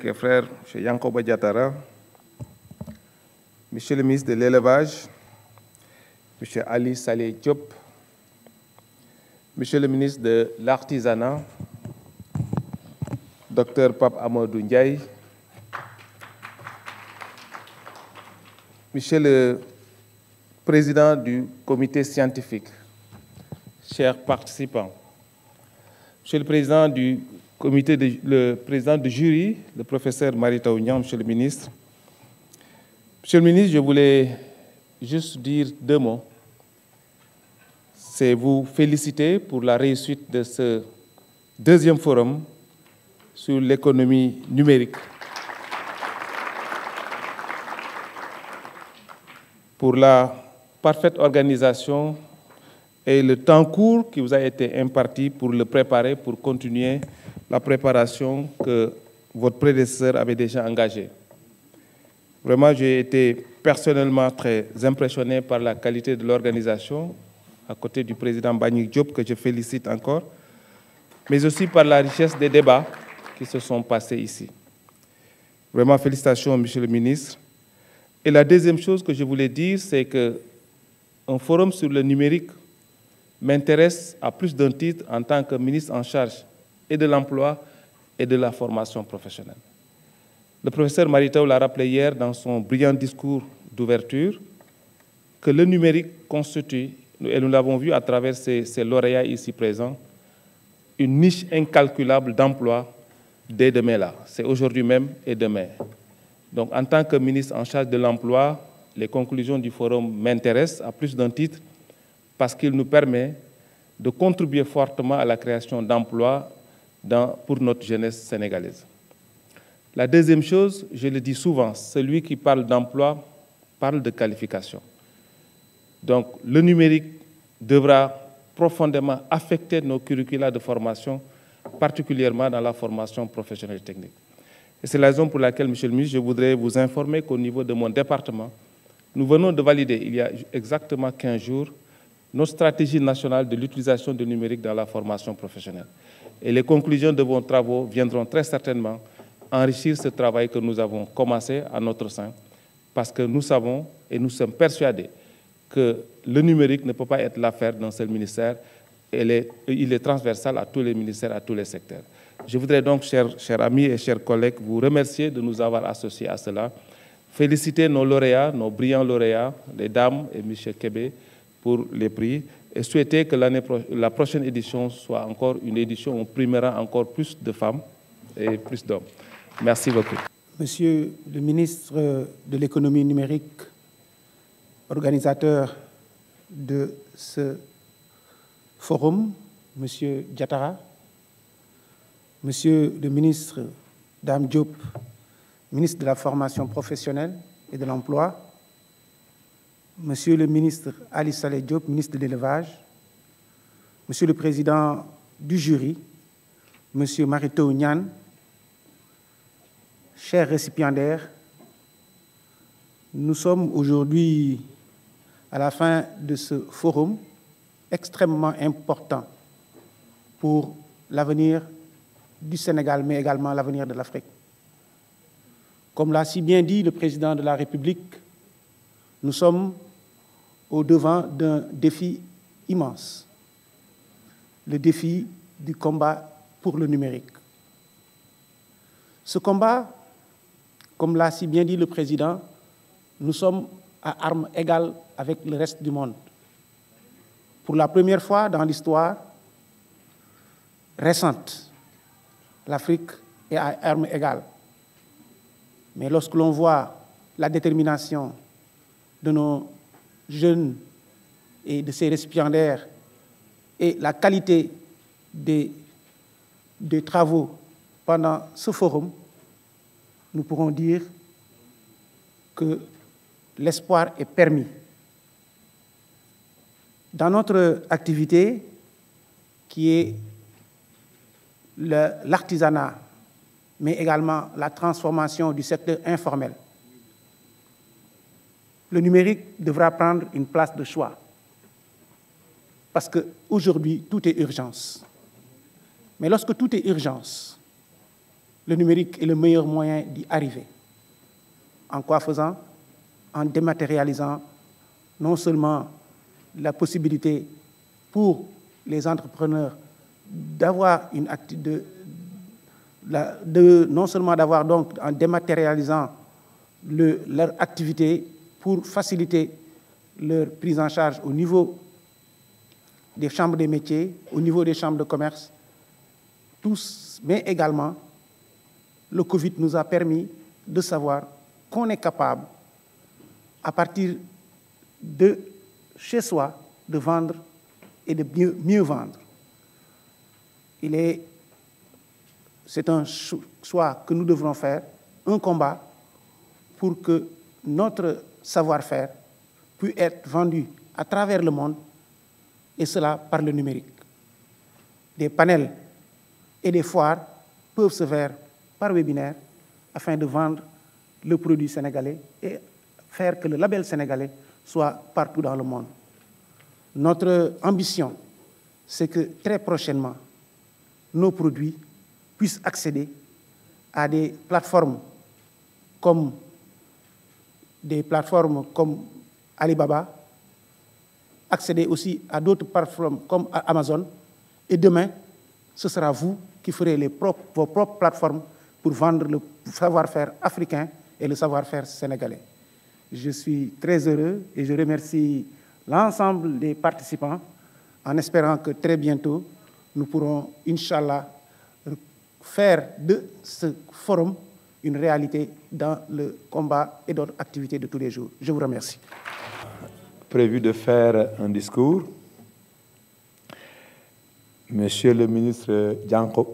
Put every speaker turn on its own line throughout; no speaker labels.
Et frère, M. Yankoba Diatara, Monsieur le ministre de l'Élevage, M. Ali Saleh Diop, Monsieur le ministre de l'Artisanat, Dr Pape Amadou Ndiaye, Monsieur le Président du comité scientifique, chers participants, Monsieur le Président du comité, le Président du jury, le professeur Mary Teuw Niane, Monsieur le ministre. Monsieur le ministre, je voulais juste dire deux mots. C'est vous féliciter pour la réussite de ce deuxième forum sur l'économie numérique. Pour la parfaite organisation et le temps court qui vous a été imparti pour le préparer, pour continuer la préparation que votre prédécesseur avait déjà engagée. Vraiment, j'ai été personnellement très impressionné par la qualité de l'organisation, à côté du président Mbagnick Diop, que je félicite encore, mais aussi par la richesse des débats qui se sont passés ici. Vraiment, félicitations, Monsieur le ministre. Et la deuxième chose que je voulais dire, c'est qu'un forum sur le numérique m'intéresse à plus d'un titre en tant que ministre en charge et de l'emploi et de la formation professionnelle. Le professeur Mary Teuw l'a rappelé hier dans son brillant discours d'ouverture, que le numérique constitue, et nous l'avons vu à travers ces lauréats ici présents, une niche incalculable d'emplois dès demain là. C'est aujourd'hui même et demain. Donc en tant que ministre en charge de l'emploi, les conclusions du forum m'intéressent à plus d'un titre parce qu'il nous permet de contribuer fortement à la création d'emplois pour notre jeunesse sénégalaise. La deuxième chose, je le dis souvent, celui qui parle d'emploi parle de qualification. Donc le numérique devra profondément affecter nos curricula de formation, particulièrement dans la formation professionnelle et technique. Et c'est la raison pour laquelle, Monsieur le ministre, je voudrais vous informer qu'au niveau de mon département, nous venons de valider, il y a exactement 15 jours, notre stratégie nationale de l'utilisation du numérique dans la formation professionnelle. Et les conclusions de vos travaux viendront très certainement enrichir ce travail que nous avons commencé à notre sein, parce que nous savons et nous sommes persuadés que le numérique ne peut pas être l'affaire d'un seul ministère, il est transversal à tous les ministères, à tous les secteurs. Je voudrais donc, chers amis et chers collègues, vous remercier de nous avoir associés à cela, féliciter nos lauréats, nos brillants lauréats, les dames et M. Kébé, pour les prix, et souhaiter que la prochaine édition soit encore une édition où on primera encore plus de femmes et plus d'hommes. Merci beaucoup.
Monsieur le ministre de l'économie numérique, organisateur de ce forum, Monsieur Diatara, Monsieur le ministre Dame Diop, ministre de la formation professionnelle et de l'emploi, Monsieur le ministre Ali Saleh Diop, ministre de l'Élevage, Monsieur le Président du jury, Monsieur Mary Teuw Niane, chers récipiendaires, nous sommes aujourd'hui à la fin de ce forum extrêmement important pour l'avenir du Sénégal, mais également l'avenir de l'Afrique. Comme l'a si bien dit le président de la République, nous sommes au-devant d'un défi immense, le défi du combat pour le numérique. Ce combat, comme l'a si bien dit le président, nous sommes à armes égales avec le reste du monde. Pour la première fois dans l'histoire récente, l'Afrique est à armes égales. Mais lorsque l'on voit la détermination de nos jeunes et de ces récipiendaires et la qualité des travaux pendant ce forum, nous pourrons dire que l'espoir est permis. Dans notre activité, qui est l'artisanat, mais également la transformation du secteur informel, le numérique devra prendre une place de choix. Parce qu'aujourd'hui, tout est urgence. Mais lorsque tout est urgence, le numérique est le meilleur moyen d'y arriver. En quoi faisant? En dématérialisant non seulement la possibilité pour les entrepreneurs d'avoir une activité, non seulement d'avoir donc en dématérialisant leur activité pour faciliter leur prise en charge au niveau des chambres des métiers, au niveau des chambres de commerce, tous, mais également le Covid nous a permis de savoir qu'on est capable, à partir de chez soi, de vendre et de mieux vendre. C'est un choix que nous devrons faire, un combat pour que notre savoir-faire puisse être vendu à travers le monde, et cela par le numérique. Des panels et des foires peuvent se faire par webinaire afin de vendre le produit sénégalais et faire que le label sénégalais soit partout dans le monde. Notre ambition, c'est que très prochainement, nos produits puissent accéder à des plateformes comme Alibaba, accéder aussi à d'autres plateformes comme Amazon, et demain, ce sera vous qui ferez vos propres plateformes pour vendre le savoir-faire africain et le savoir-faire sénégalais. Je suis très heureux et je remercie l'ensemble des participants en espérant que très bientôt, nous pourrons, Inch'Allah, faire de ce forum une réalité dans le combat et d'autres activités de tous les jours. Je vous remercie.
Prévu de faire un discours. Monsieur le ministre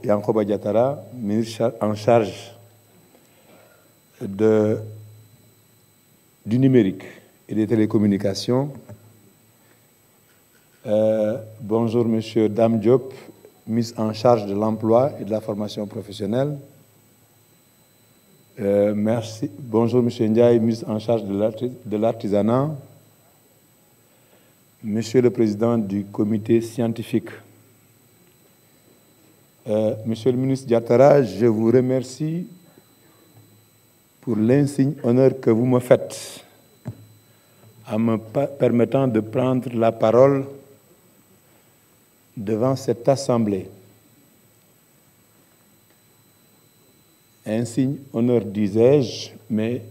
Yankoba Diattara, ministre en charge du numérique et des télécommunications. Bonjour Monsieur Dame Diop, ministre en charge de l'emploi et de la formation professionnelle. Merci. Bonjour Monsieur Ndiaye, ministre en charge de l'artisanat. Monsieur le Président du comité scientifique. Monsieur le ministre Diattara, je vous remercie pour l'insigne honneur que vous me faites en me permettant de prendre la parole devant cette assemblée. Insigne honneur, disais-je, mais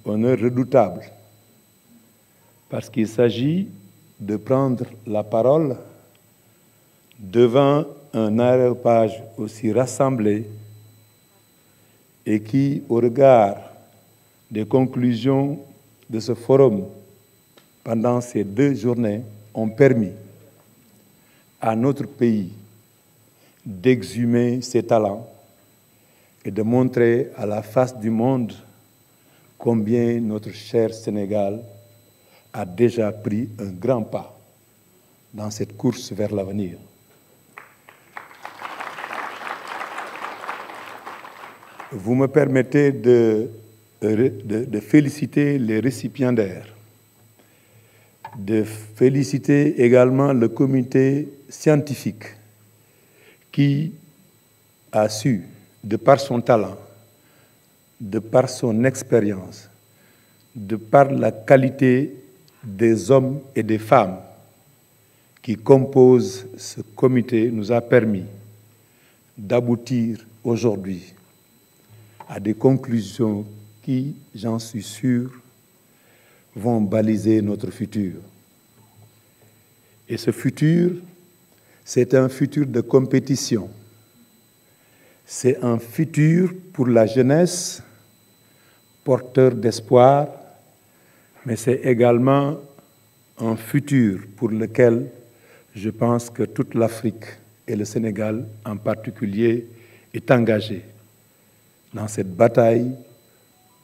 honneur redoutable, parce qu'il s'agit de prendre la parole devant un aréopage aussi rassemblé et qui, au regard des conclusions de ce forum pendant ces 2 journées, ont permis à notre pays d'exhumer ses talents et de montrer à la face du monde combien notre cher Sénégal a déjà pris un grand pas dans cette course vers l'avenir. Vous me permettez de féliciter les récipiendaires, de féliciter également le comité scientifique qui a su, de par son talent, de par son expérience, de par la qualité des hommes et des femmes qui composent ce comité, nous a permis d'aboutir aujourd'hui à des conclusions qui, j'en suis sûr, vont baliser notre futur. Et ce futur, c'est un futur de compétition. C'est un futur pour la jeunesse, porteur d'espoir, mais c'est également un futur pour lequel je pense que toute l'Afrique et le Sénégal en particulier est engagé dans cette bataille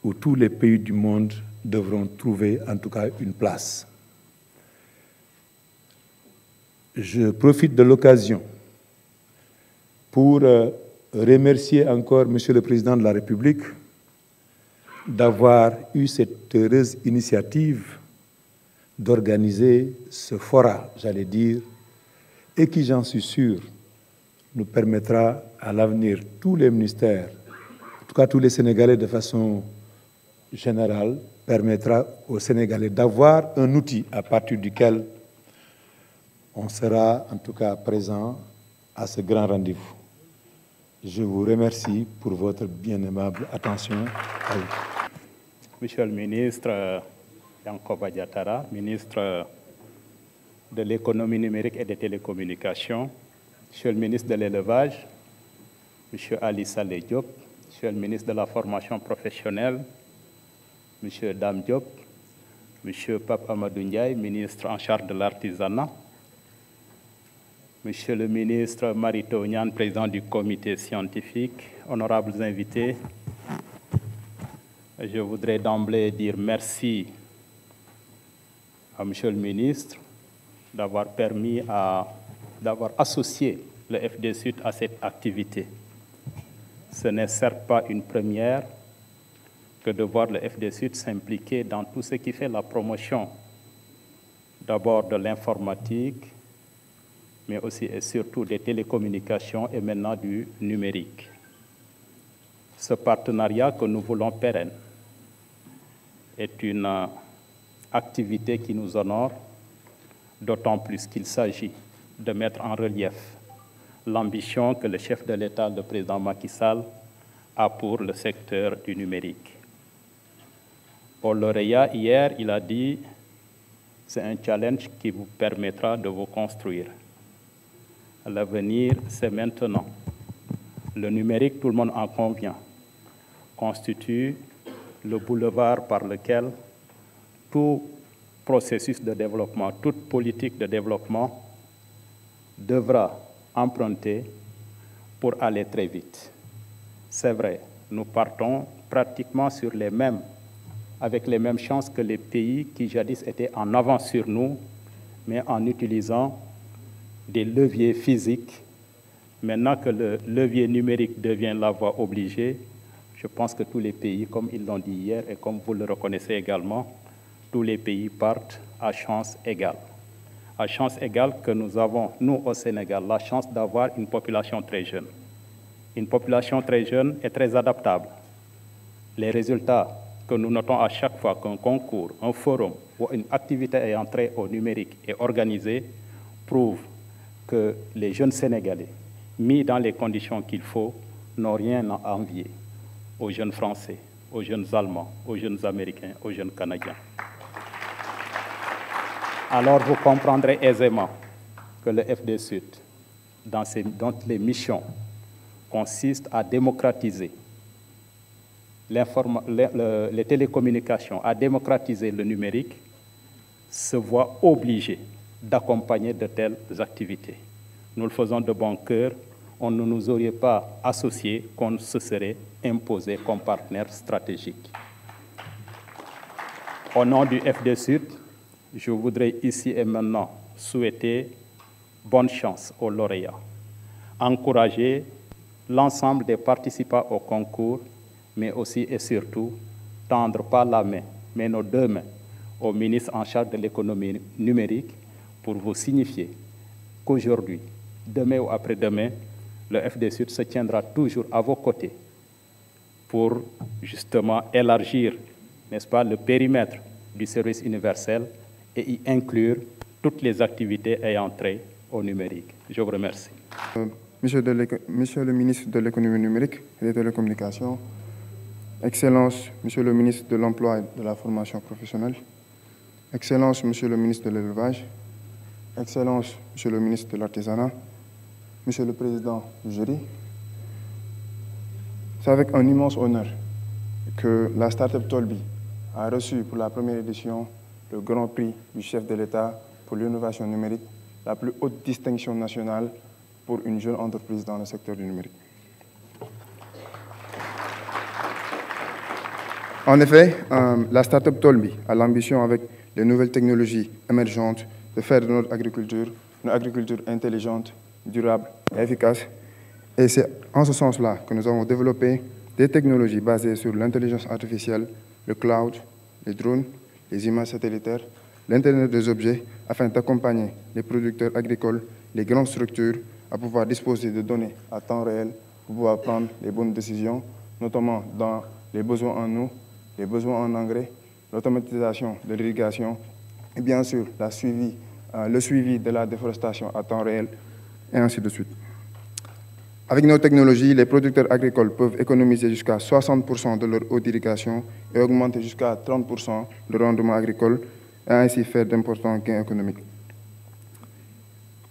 où tous les pays du monde devront trouver en tout cas une place. Je profite de l'occasion pour remercier encore Monsieur le Président de la République d'avoir eu cette heureuse initiative d'organiser ce fora, j'allais dire, et qui, j'en suis sûr, nous permettra à l'avenir, tous les ministères tout cas tous les Sénégalais de façon générale, permettra aux Sénégalais d'avoir un outil à partir duquel on sera en tout cas présent à ce grand rendez-vous. Je vous remercie pour votre bien aimable attention.
Monsieur le ministre Yankoba Diattara, ministre de l'économie numérique et des télécommunications, Monsieur le ministre de l'élevage, Monsieur Ali Saleh Diop, Monsieur le ministre de la formation professionnelle, Monsieur Dame Diop, Monsieur Pape Amadou Ndiaye, ministre en charge de l'artisanat, Monsieur le ministre Marito Niane, président du comité scientifique, honorables invités, je voudrais d'emblée dire merci à Monsieur le ministre d'avoir d'avoir associé le FDSUD à cette activité. Ce n'est certes pas une première que de voir le FDSUD s'impliquer dans tout ce qui fait la promotion d'abord de l'informatique, mais aussi et surtout des télécommunications et maintenant du numérique. Ce partenariat que nous voulons pérenne est une activité qui nous honore, d'autant plus qu'il s'agit de mettre en relief l'ambition que le chef de l'État, le président Macky Sall, a pour le secteur du numérique. Au lauréat, hier, il a dit « c'est un challenge qui vous permettra de vous construire ». L'avenir, c'est maintenant. Le numérique, tout le monde en convient, constitue le boulevard par lequel tout processus de développement, toute politique de développement devra emprunter pour aller très vite. C'est vrai, nous partons pratiquement avec les mêmes chances que les pays qui jadis étaient en avance sur nous, mais en utilisant des leviers physiques. Maintenant que le levier numérique devient la voie obligée, je pense que tous les pays, comme ils l'ont dit hier et comme vous le reconnaissez également, tous les pays partent à chance égale. À chance égale que nous avons, nous au Sénégal, la chance d'avoir une population très jeune. Une population très jeune est très adaptable. Les résultats que nous notons à chaque fois qu'un concours, un forum ou une activité ayant trait au numérique est organisée prouvent que les jeunes Sénégalais, mis dans les conditions qu'il faut, n'ont rien à envier aux jeunes Français, aux jeunes Allemands, aux jeunes Américains, aux jeunes Canadiens. Alors vous comprendrez aisément que le FDSUD, dans les missions, consiste à démocratiser les télécommunications, à démocratiser le numérique, se voit obligé d'accompagner de telles activités. Nous le faisons de bon cœur, on ne nous aurait pas associés, qu'on se serait imposé comme partenaire stratégique. Au nom du FDSUD, je voudrais ici et maintenant souhaiter bonne chance aux lauréats, encourager l'ensemble des participants au concours, mais aussi et surtout tendre pas la main, mais nos deux mains au ministre en charge de l'économie numérique pour vous signifier qu'aujourd'hui, demain ou après-demain, le FDSUD se tiendra toujours à vos côtés pour justement élargir, n'est-ce pas, le périmètre du service universel et y inclure toutes les activités ayant trait au numérique. Je vous remercie.
Monsieur le ministre de l'économie numérique et des télécommunications, Excellences, Monsieur le ministre de l'Emploi et de la formation professionnelle, Excellences, Monsieur le ministre de l'Élevage, Excellences, Monsieur le ministre de l'Artisanat, Monsieur le Président du jury, c'est avec un immense honneur que la Startup Tolbi a reçu pour la première édition le Grand Prix du chef de l'État pour l'innovation numérique, la plus haute distinction nationale pour une jeune entreprise dans le secteur du numérique. En effet, la Startup Tolbi a l'ambition, avec les nouvelles technologies émergentes, de faire de notre agriculture une agriculture intelligente, durable et efficace. Et c'est en ce sens-là que nous avons développé des technologies basées sur l'intelligence artificielle, le cloud, les drones, les images satellitaires, l'Internet des objets, afin d'accompagner les producteurs agricoles, les grandes structures, à pouvoir disposer de données à temps réel pour pouvoir prendre les bonnes décisions notamment dans les besoins en eau, les besoins en engrais, l'automatisation de l'irrigation et bien sûr le suivi de la déforestation à temps réel et ainsi de suite. Avec nos technologies, les producteurs agricoles peuvent économiser jusqu'à 60% de leur eau d'irrigation et augmenter jusqu'à 30% le rendement agricole et ainsi faire d'importants gains économiques.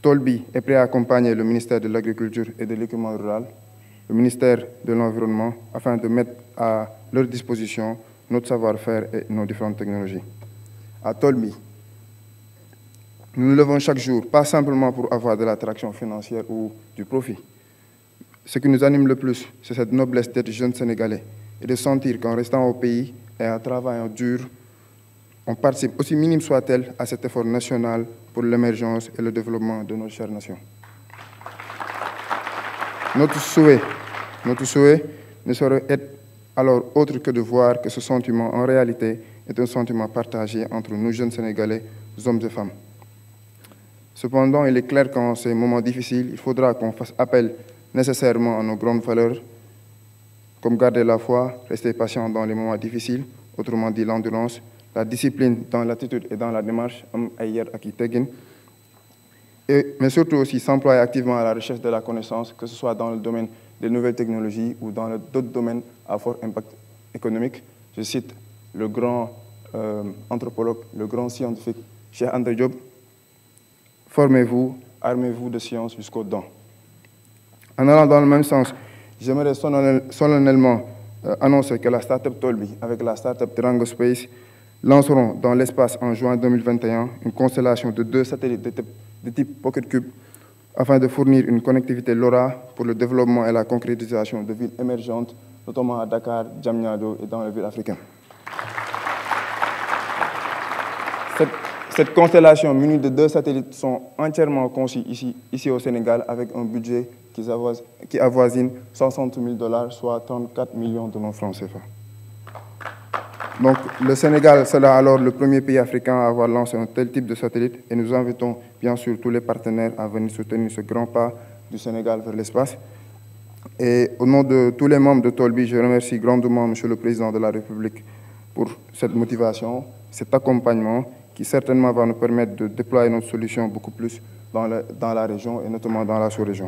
Tolbi est prêt à accompagner le ministère de l'Agriculture et de l'Équipement rural, le ministère de l'Environnement, afin de mettre à leur disposition notre savoir-faire et nos différentes technologies. À Tolbi, nous nous levons chaque jour, pas simplement pour avoir de l'attraction financière ou du profit. Ce qui nous anime le plus, c'est cette noblesse d'être jeunes Sénégalais et de sentir qu'en restant au pays et en travaillant dur, on participe, aussi minime soit-elle, à cet effort national pour l'émergence et le développement de notre chère nation. Notre souhait ne saurait être alors autre que de voir que ce sentiment, en réalité, est un sentiment partagé entre nous jeunes Sénégalais, hommes et femmes. Cependant, il est clair qu'en ces moments difficiles, il faudra qu'on fasse appel nécessairement à nos grandes valeurs, comme garder la foi, rester patient dans les moments difficiles, autrement dit l'endurance, la discipline dans l'attitude et dans la démarche, mais surtout aussi s'employer activement à la recherche de la connaissance, que ce soit dans le domaine des nouvelles technologies ou dans d'autres domaines à fort impact économique. Je cite le grand anthropologue, le grand scientifique Cheikh Anta Diop, formez-vous, armez-vous de science jusqu'aux dents. En allant dans le même sens, j'aimerais solennellement annoncer que la start-up Tolbi, avec la start-up Teranga Space, lanceront dans l'espace en juin 2021 une constellation de 2 satellites de type Pocket Cube afin de fournir une connectivité LoRa pour le développement et la concrétisation de villes émergentes, notamment à Dakar, Diamniadio et dans les villes africaines. Cette constellation munie de 2 satellites sont entièrement conçus ici au Sénégal avec un budget qui avoisine 60 000 $, soit 34 millions de nos francs CFA. Donc le Sénégal sera alors le premier pays africain à avoir lancé un tel type de satellite et nous invitons bien sûr tous les partenaires à venir soutenir ce grand pas du Sénégal vers l'espace. Et au nom de tous les membres de Tolbi, je remercie grandement Monsieur le Président de la République pour cette motivation, cet accompagnement qui certainement va nous permettre de déployer notre solution beaucoup plus dans la région et notamment dans la sous-région.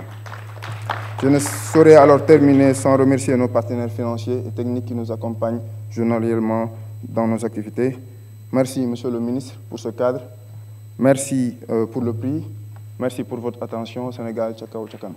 Je ne saurais alors terminer sans remercier nos partenaires financiers et techniques qui nous accompagnent journalièrement dans nos activités. Merci, Monsieur le Ministre, pour ce cadre. Merci pour le prix. Merci pour votre attention. Sénégal, Tchakao, Tchakam.